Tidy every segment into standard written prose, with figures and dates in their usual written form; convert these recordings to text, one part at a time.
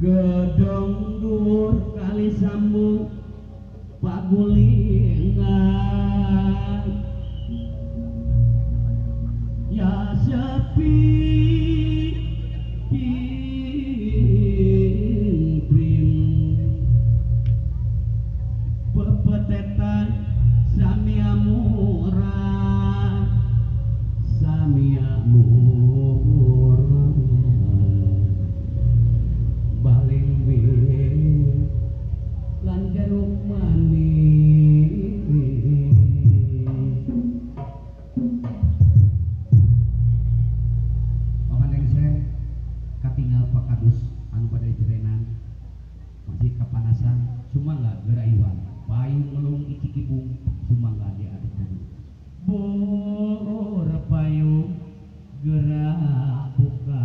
Gedong dur kali sambung pagulingan ya sepi pintrim pepetetan samia murah samia murah baling wih lan jeruk manis pamandeng saya katinggal pakadus anu pada jerenan masih kepanasan sumangga geura iwan payung melung icikibung sumangga dia ada dulu bor payung geura buka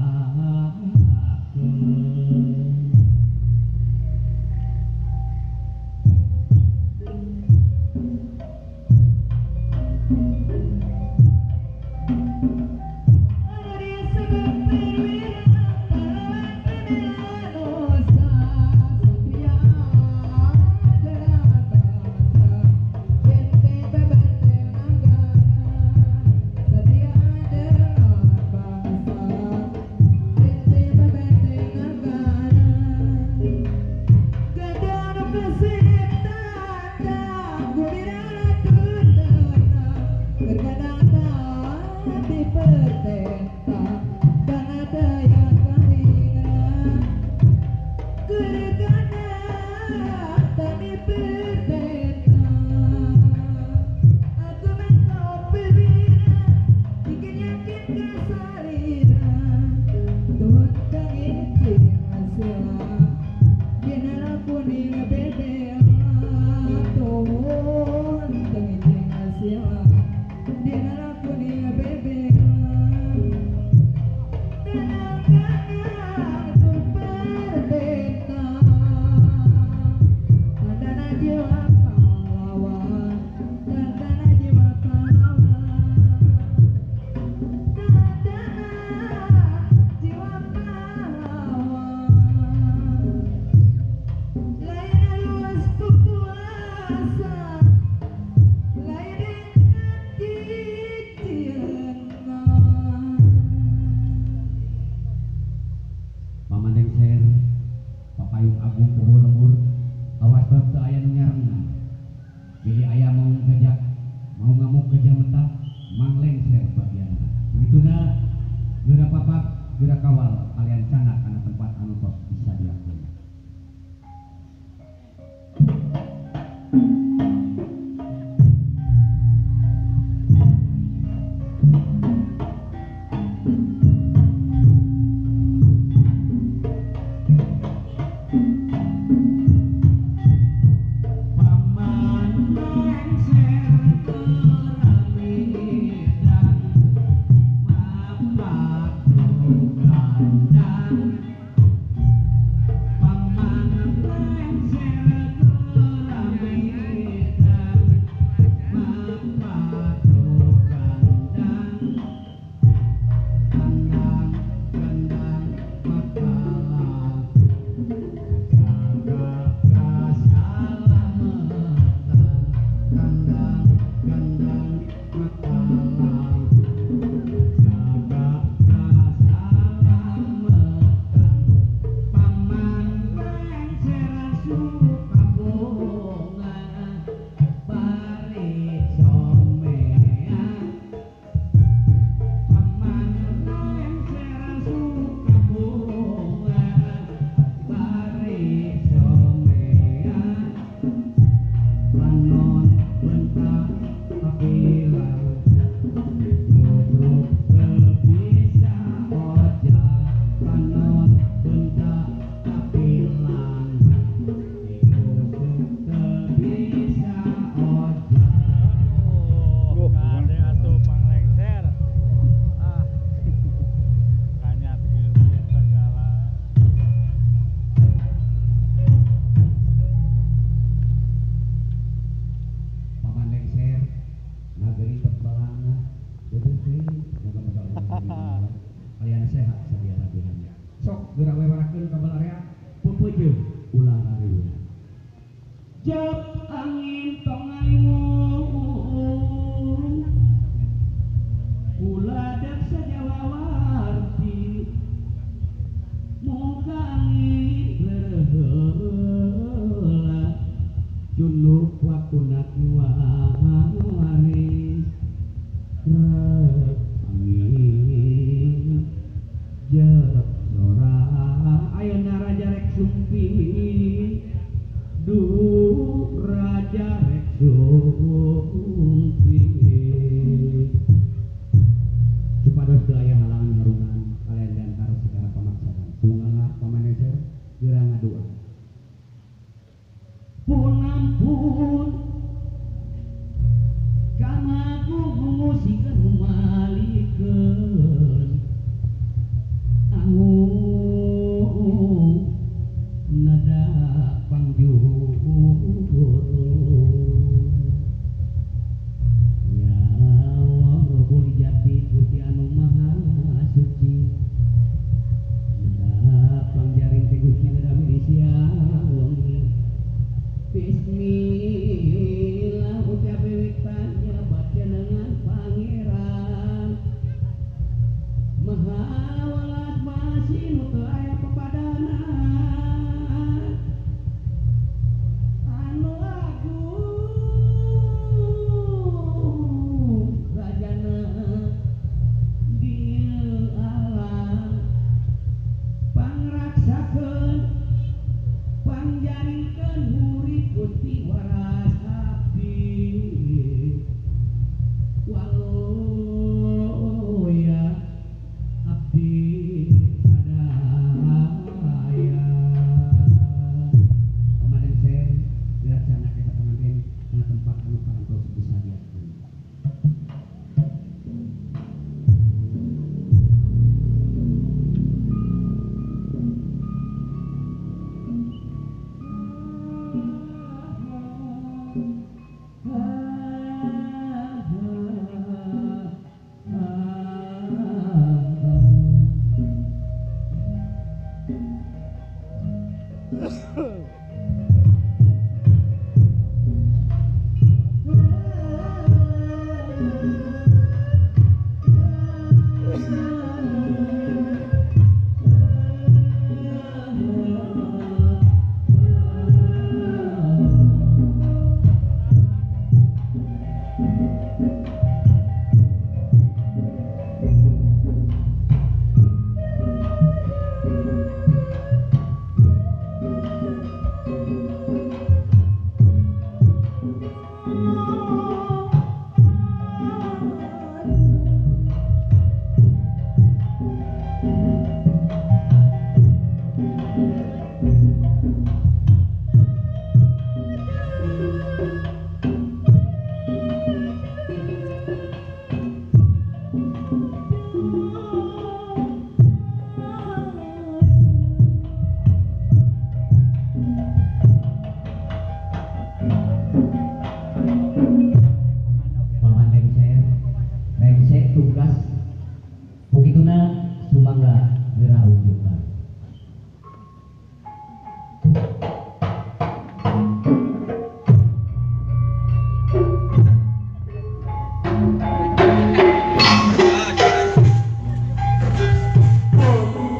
pamandeng ser papayung agung pohon lembur awas bab teu aya nu nyarengna pilih aya mau gajak mau ngamuk gajah mentah mangleng ser bagianna begituna geura papak geura kawal kalian canak kana tempat anu tos bisa diakeun Bye.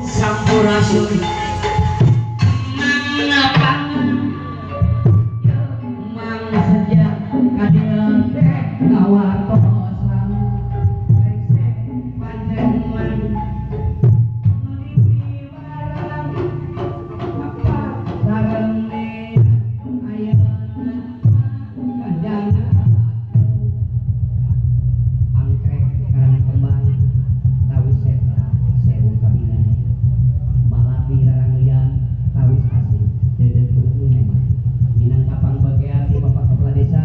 Sampurasun manapang mang sejak kadir teh ngawartosan rengsek panjenengan nulipi barang apa sareng ayeuna kajana angkrek karang kembang tawi seta sewu kabinan malapi rarangian tawis asih dedet beungeun hemat minangkapang bagean di Bapak Kepala Desa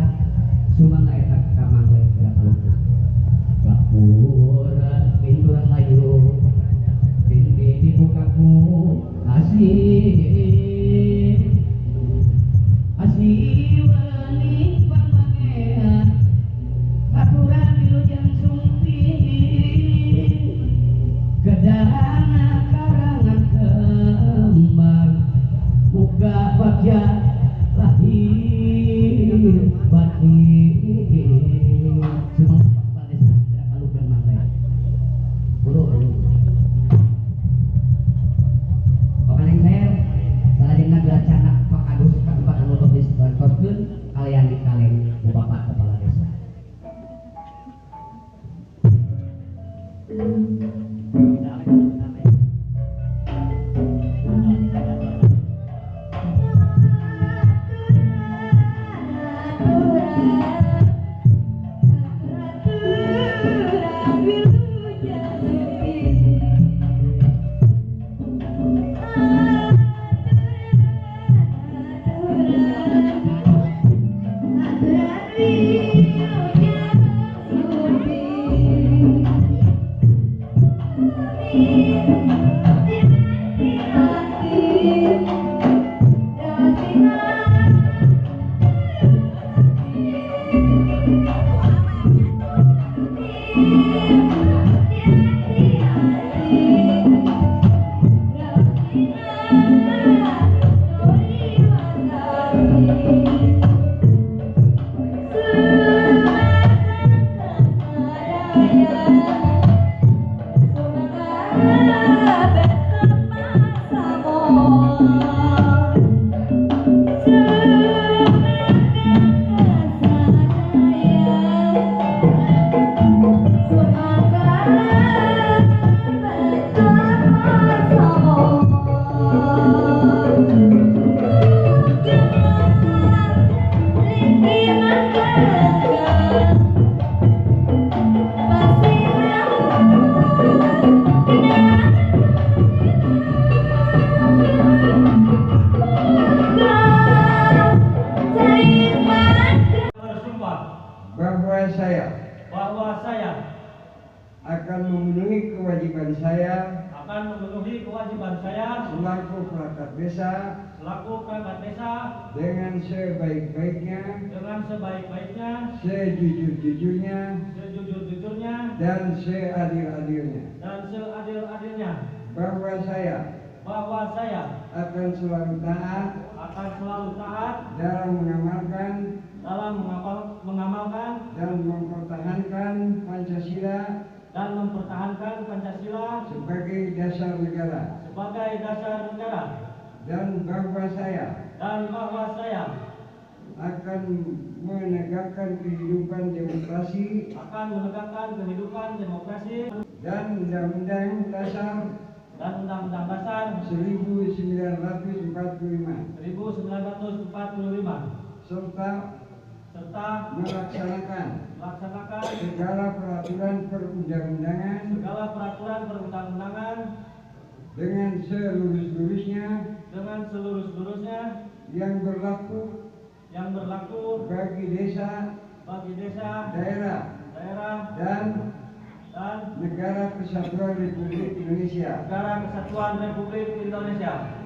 sumangga eta kamangle gerak leukeut lapuran pintu rahayu pintu dibukaku asih asih wening pangmangean aturan wilujeng sumping gedahana karangan kembang muga bagja lahir batin semua Kepala Desa tidak kalukan mantai buru pakaneng saya salajengna dilacanak Pak Agus Kabupaten anu topis dilantorkeun kalian di kaleng ku Bapak Kepala Desa. Bahwa saya akan memenuhi kewajiban saya selaku perangkat desa dengan sebaik-baiknya, sejujur-jujurnya, dan seadil-adilnya. Bahwa saya akan selalu taat dalam mengamalkan dan mempertahankan Pancasila sebagai dasar negara. Dan bahwa saya akan menegakkan kehidupan demokrasi dan Undang-Undang Dasar 1945 serta melaksanakan segala peraturan perundang-undangan dengan seluruh-luruhnya yang berlaku bagi desa, daerah, dan negara kesatuan Republik Indonesia.